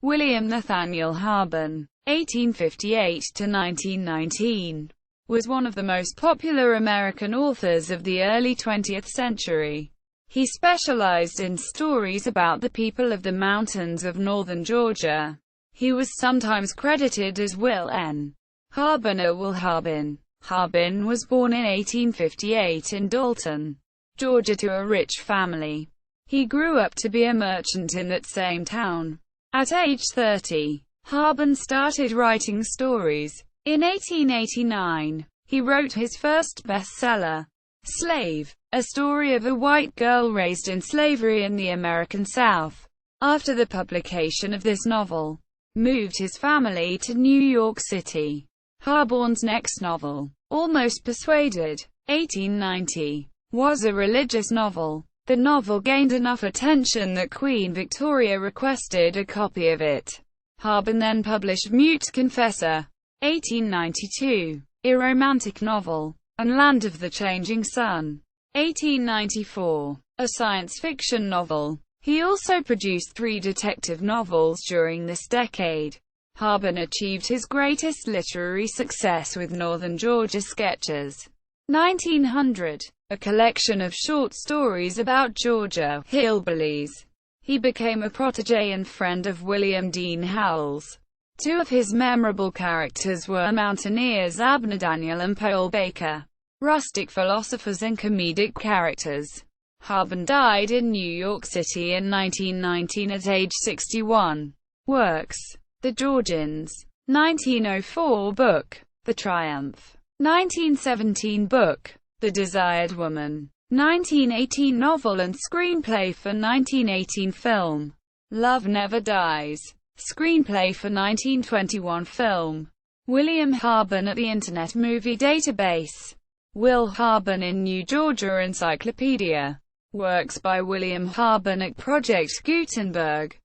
William Nathaniel Harben, 1858 to 1919, was one of the most popular American authors of the early 20th century. He specialized in stories about the people of the mountains of northern Georgia. He was sometimes credited as Will N. Harben or Will Harben. Harben was born in 1858 in Dalton, Georgia to a rich family. He grew up to be a merchant in that same town. At age 30, Harben started writing stories. In 1889, he wrote his first bestseller, Slave, a story of a white girl raised in slavery in the American South. After the publication of this novel, moved his family to New York City. Harben's next novel, Almost Persuaded, 1890, was a religious novel. The novel gained enough attention that Queen Victoria requested a copy of it. Harben then published Mute Confessor, 1892, a romantic novel, and Land of the Changing Sun, 1894, a science fiction novel. He also produced 3 detective novels during this decade. Harben achieved his greatest literary success with Northern Georgia Sketches, 1900, a collection of short stories about Georgia hillbillies. He became a protégé and friend of William Dean Howells. 2 of his memorable characters were mountaineers Abner Daniel and Pole Baker, rustic philosophers and comedic characters. Harben died in New York City in 1919 at age 61. Works: The Georgians, 1904 book, The Triumph, 1917 book, The Desired Woman, 1918 novel and screenplay for 1918 film, Love Never Dies, screenplay for 1921 film, William Harben at the Internet Movie Database, Will Harben in New Georgia Encyclopedia, works by William Harben at Project Gutenberg.